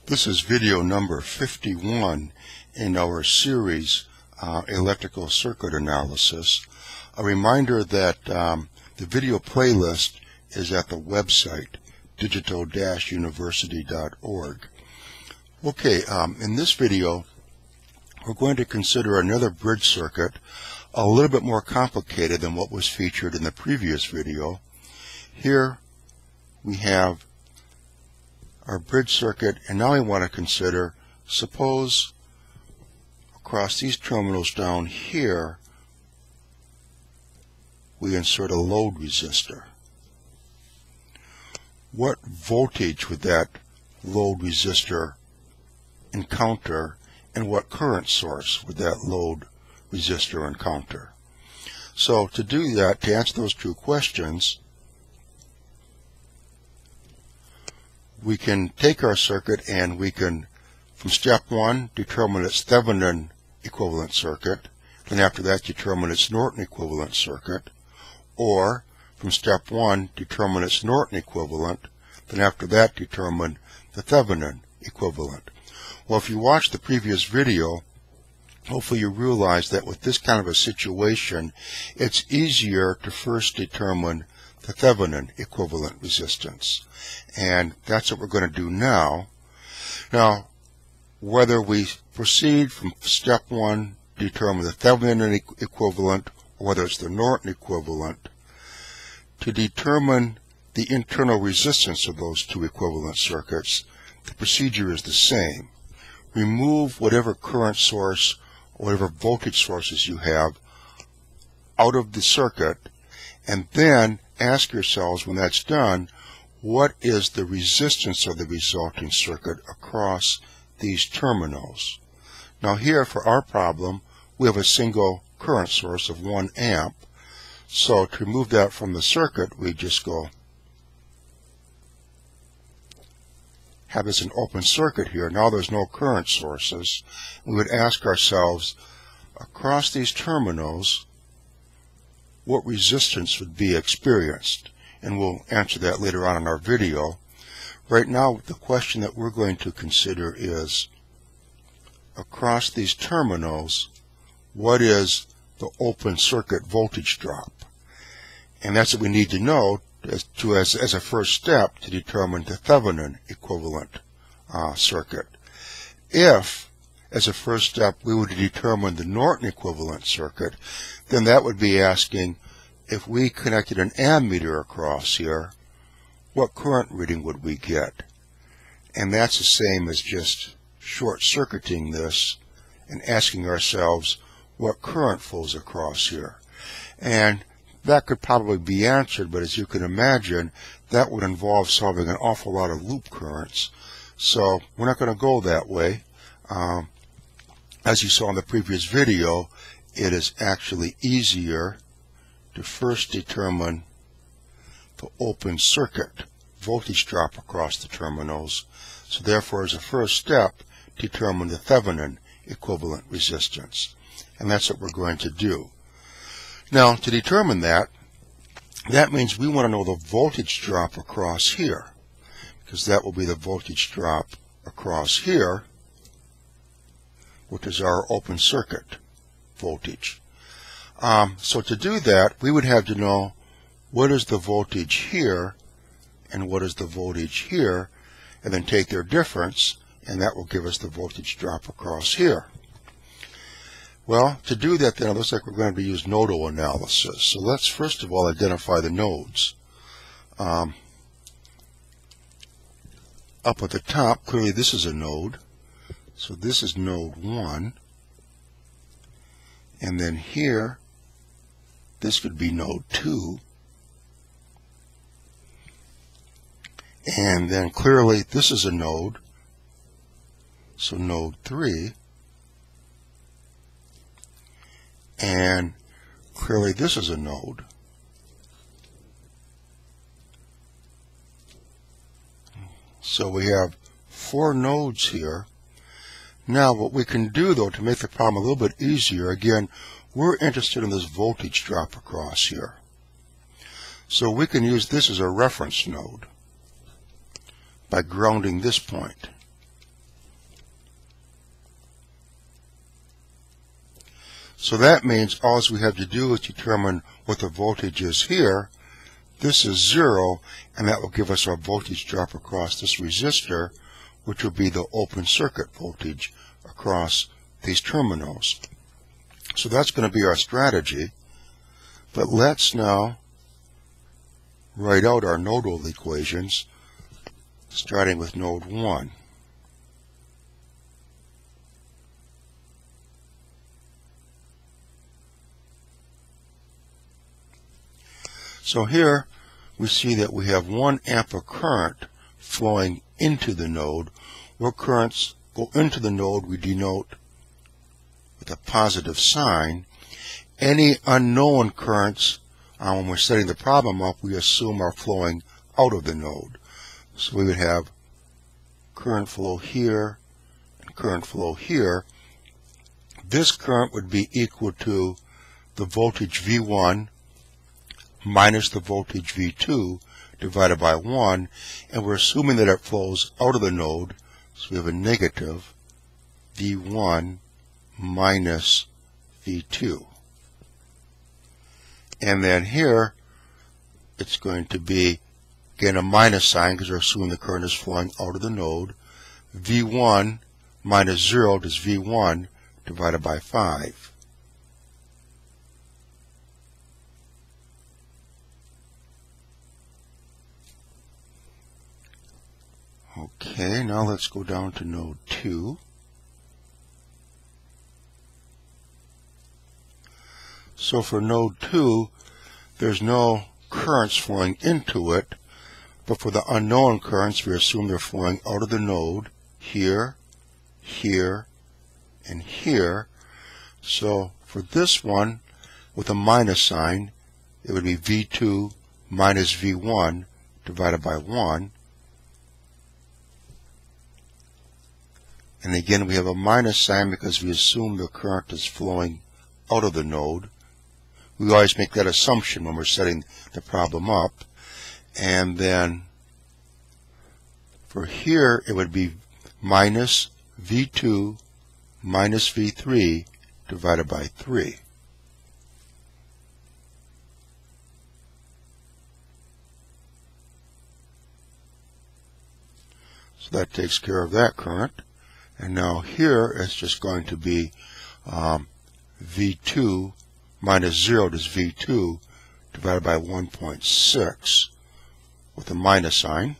This is video number 51 in our series Electrical Circuit Analysis. A reminder that the video playlist is at the website digital-university.org. Okay, in this video we're going to consider another bridge circuit a little bit more complicated than what was featured in the previous video. Here we have our bridge circuit, and now we want to consider, suppose across these terminals down here we insert a load resistor. What voltage would that load resistor encounter, and what current source would that load resistor encounter? So to do that, to answer those two questions, we can take our circuit and we can, from step 1, determine its Thevenin equivalent circuit, then after that determine its Norton equivalent circuit, or from step 1 determine its Norton equivalent, then after that determine the Thevenin equivalent. Well, if you watched the previous video, hopefully you realize that with this kind of a situation, it's easier to first determine the Thevenin equivalent resistance. And that's what we're going to do now. Now, whether we proceed from step 1, determine the Thevenin equivalent, or whether it's the Norton equivalent, to determine the internal resistance of those two equivalent circuits, the procedure is the same. Remove whatever current source or whatever voltage sources you have out of the circuit, and then ask yourselves, when that's done, what is the resistance of the resulting circuit across these terminals? Now here, for our problem, we have a single current source of 1 amp. So to remove that from the circuit, we just go have this an open circuit here. Now there's no current sources. We would ask ourselves, across these terminals, what resistance would be experienced? And we'll answer that later on in our video. Right now, the question that we're going to consider is, across these terminals, what is the open circuit voltage drop? And that's what we need to know as a first step to determine the Thevenin equivalent circuit. If, as a first step, we were to determine the Norton equivalent circuit, then that would be asking, if we connected an ammeter across here, what current reading would we get? And that's the same as just short-circuiting this and asking ourselves, what current flows across here? And that could probably be answered, but as you can imagine, that would involve solving an awful lot of loop currents. So we're not going to go that way. As you saw in the previous video, it is actually easier to first determine the open circuit voltage drop across the terminals. So therefore, as a first step, determine the Thevenin equivalent resistance. And that's what we're going to do. Now, to determine that means we want to know the voltage drop across here, because that will be the voltage drop across here, which is our open circuit voltage. So to do that, we would have to know what is the voltage here and what is the voltage here, and then take their difference, and that will give us the voltage drop across here. Well, to do that, then it looks like we're going to use nodal analysis. So let's first of all identify the nodes. Up at the top, clearly this is a node. So this is node 1. And then here, this would be node 2. And then clearly this is a node. So node 3. And clearly this is a node. So we have 4 nodes here. Now what we can do, though, to make the problem a little bit easier, again, we're interested in this voltage drop across here. So we can use this as a reference node by grounding this point. So that means all we have to do is determine what the voltage is here. This is 0, and that will give us our voltage drop across this resistor, which will be the open circuit voltage across these terminals. So that's going to be our strategy. But let's now write out our nodal equations, starting with node 1. So here we see that we have 1 amp of current flowing into the node. Where currents go into the node we denote with a positive sign. Any unknown currents, when we're setting the problem up, we assume are flowing out of the node. So we would have current flow here and current flow here. This current would be equal to the voltage V1 minus the voltage V2 divided by 1, and we're assuming that it flows out of the node, so we have a negative V1 minus V2. And then here it's going to be, again, a minus sign because we're assuming the current is flowing out of the node. V1 minus 0 is V1 divided by 5. Okay, now let's go down to node 2. So for node 2, there's no currents flowing into it, but for the unknown currents, we assume they're flowing out of the node, here, here, and here. So for this one, with a minus sign, it would be V2 minus V1 divided by 1. And again, we have a minus sign because we assume the current is flowing out of the node. We always make that assumption when we're setting the problem up. And then for here, it would be minus V2 minus V3 divided by 3. So that takes care of that current. And now here it's just going to be V2 minus 0 is V2 divided by 1.6 with a minus sign.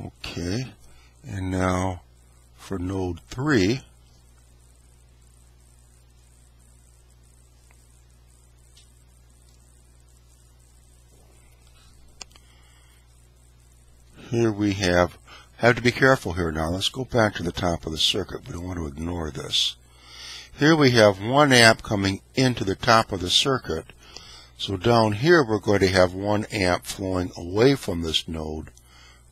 Okay, and now for node 3, here we have to be careful here now. Let's go back to the top of the circuit. We don't want to ignore this. Here we have 1 amp coming into the top of the circuit. So down here we're going to have 1 amp flowing away from this node,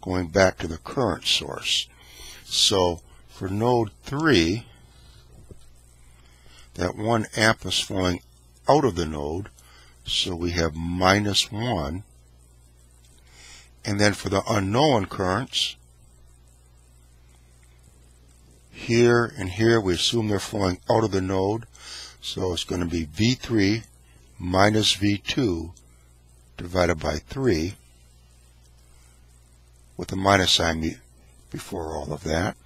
going back to the current source. So for node 3, that 1 amp is flowing out of the node, so we have minus 1. And then for the unknown currents, here and here we assume they're flowing out of the node, so it's going to be V3 minus V2 divided by 3 with a minus sign before all of that.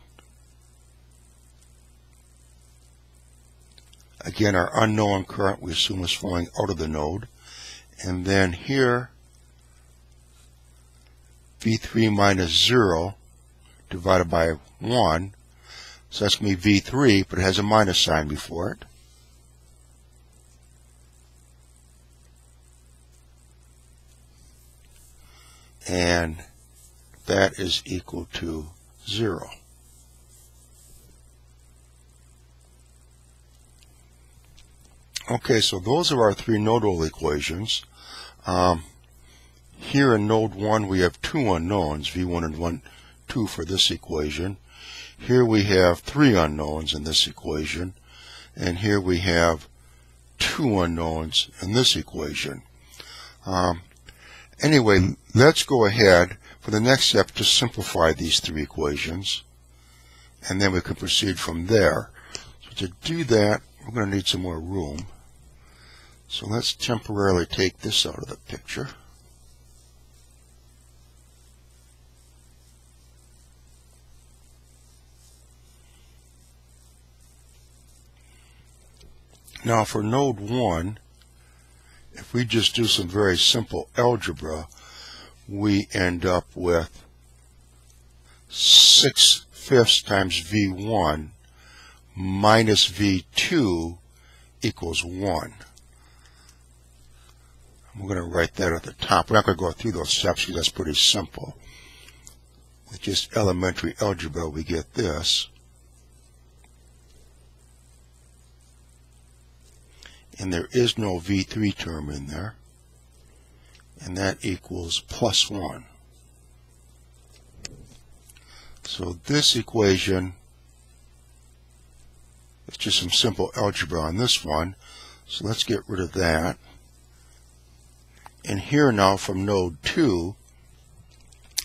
Again, our unknown current we assume is flowing out of the node. And then here, V3 minus 0 divided by 1. So that's going to be V3, but it has a minus sign before it. And that is equal to 0. Okay, so those are our 3 nodal equations. Here in node 1 we have 2 unknowns, V1 and 2 for this equation. Here we have 3 unknowns in this equation, and here we have 2 unknowns in this equation. Anyway, let's go ahead for the next step to simplify these three equations, and then we can proceed from there. So to do that, we're going to need some more room. So let's temporarily take this out of the picture. Now for node 1, if we just do some very simple algebra, we end up with 6/5 times V1 minus V2 equals 1. We're going to write that at the top. We're not going to go through those steps because that's pretty simple. With just elementary algebra, we get this. And there is no V3 term in there. And that equals plus 1. So this equation, it's just some simple algebra on this one. So let's get rid of that. And here now from node 2,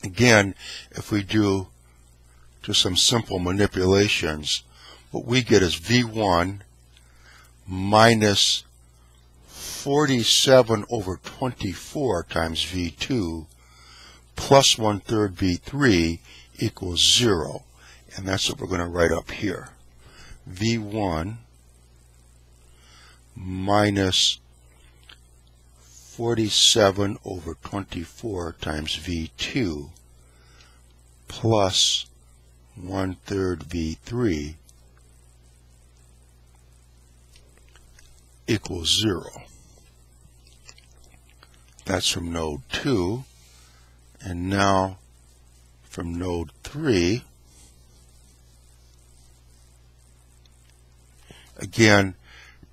again, if we do just some simple manipulations, what we get is V1 minus 47 over 24 times V2 plus 1/3 V3 equals 0. And that's what we're going to write up here. V1 minus 47 over 24 times V2 plus 1/3 V3 equals 0. That's from node 2. And now from node 3, again,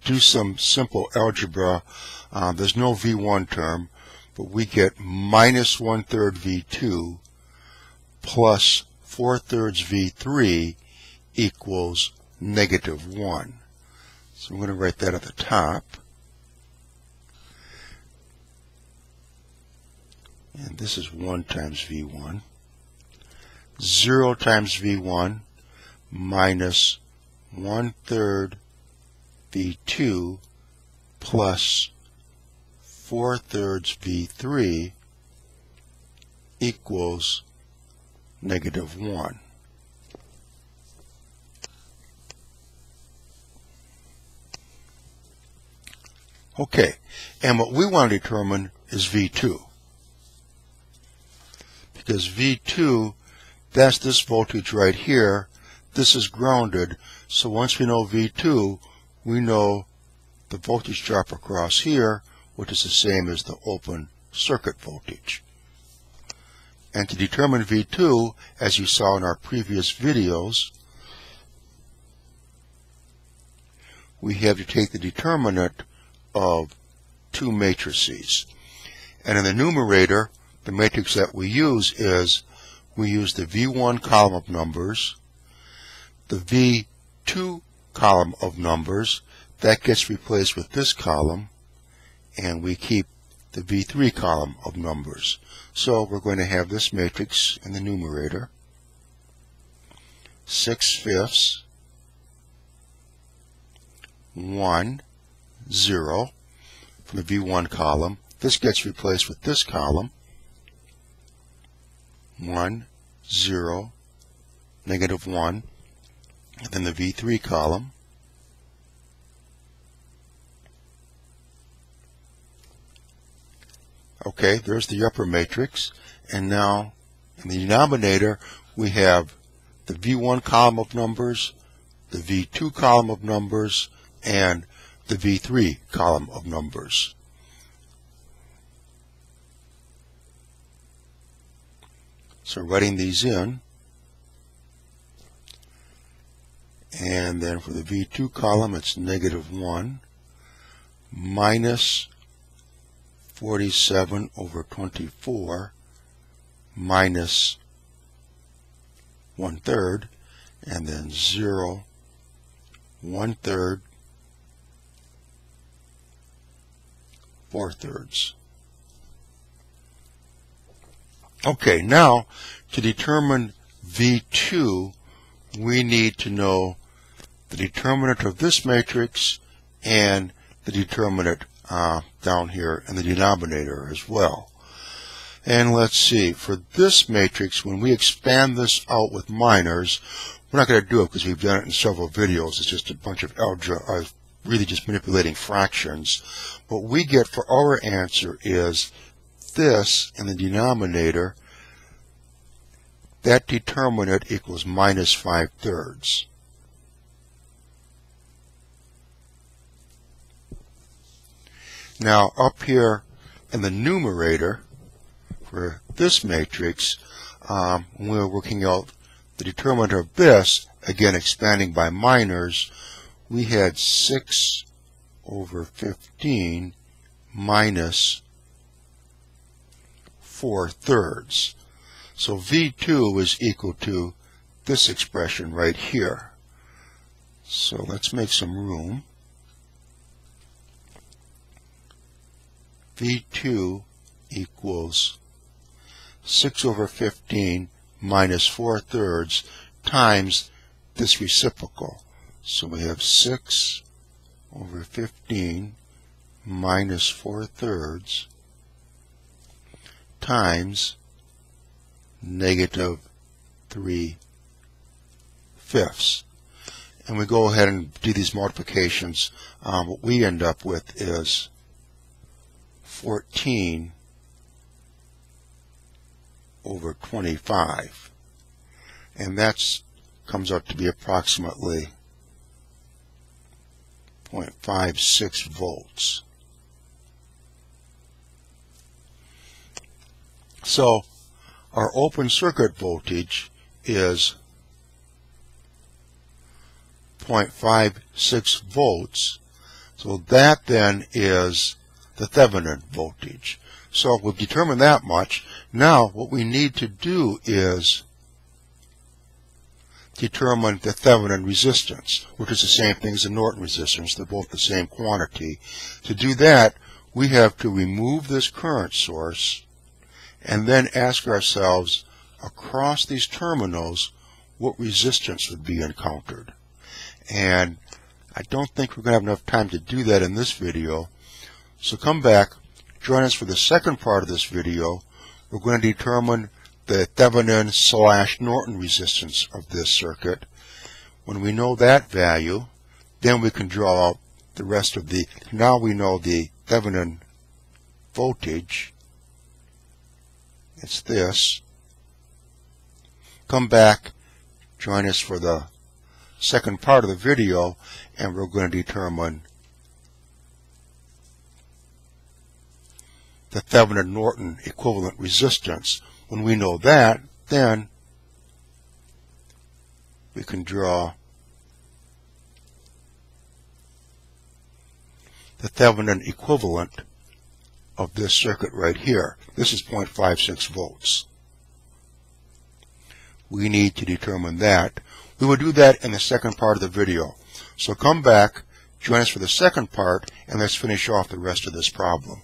do some simple algebra. There's no V1 term, but we get minus 1/3 V2 plus 4/3 V3 equals negative 1. So I'm going to write that at the top. And this is 1 times V1. 0 times V1 minus 1/3 V2 plus 4/3 V3 equals negative 1. Okay, and what we want to determine is V2. Because V2, that's this voltage right here. This is grounded, so once we know V2, we know the voltage drop across here, which is the same as the open circuit voltage. And to determine V2, as you saw in our previous videos, we have to take the determinant of two matrices. And in the numerator, the matrix that we use is, we use the V1 column of numbers, the V2 column of numbers, that gets replaced with this column, and we keep the V3 column of numbers. So we're going to have this matrix in the numerator, 6/5, 1, 0 from the V1 column. This gets replaced with this column, 1, 0, negative 1, and then the V3 column. Okay, there's the upper matrix, and now in the denominator we have the V1 column of numbers, the V2 column of numbers, and the V3 column of numbers. So writing these in, and then for the V2 column it's negative 1 minus 47 over 24 minus 1/3, and then 0, 1/3, 4/3. Okay, now to determine V2, we need to know the determinant of this matrix and the determinant down here in the denominator as well. And let's see, for this matrix, when we expand this out with minors, we're not going to do it because we've done it in several videos. It's just a bunch of algebra, really just manipulating fractions. What we get for our answer is this in the denominator, that determinant equals minus 5/3. Now up here in the numerator for this matrix, when we're working out the determinant of this, again expanding by minors, we had 6/15 minus 4/3. So V2 is equal to this expression right here. So let's make some room. V2 equals 6/15 minus 4/3 times this reciprocal. So we have 6/15 minus 4/3 times negative 3/5. And we go ahead and do these multiplications. What we end up with is 14/25. And that comes out to be approximately 0.56 volts. So our open circuit voltage is 0.56 volts. So that then is the Thevenin voltage. So we've determined that much. Now what we need to do is determine the Thevenin resistance, which is the same thing as the Norton resistance. They're both the same quantity. To do that, we have to remove this current source and then ask ourselves, across these terminals, what resistance would be encountered. And I don't think we're going to have enough time to do that in this video. So come back, join us for the second part of this video. We're going to determine the Thevenin/Norton resistance of this circuit. When we know that value, then we can draw out the rest of the, now we know the Thevenin voltage. It's this. Come back, join us for the second part of the video, and we're going to determine the Thevenin-Norton equivalent resistance. When we know that, then we can draw the Thevenin equivalent of this circuit right here. This is 0.56 volts. We need to determine that. We will do that in the second part of the video. So come back, join us for the second part, and let's finish off the rest of this problem.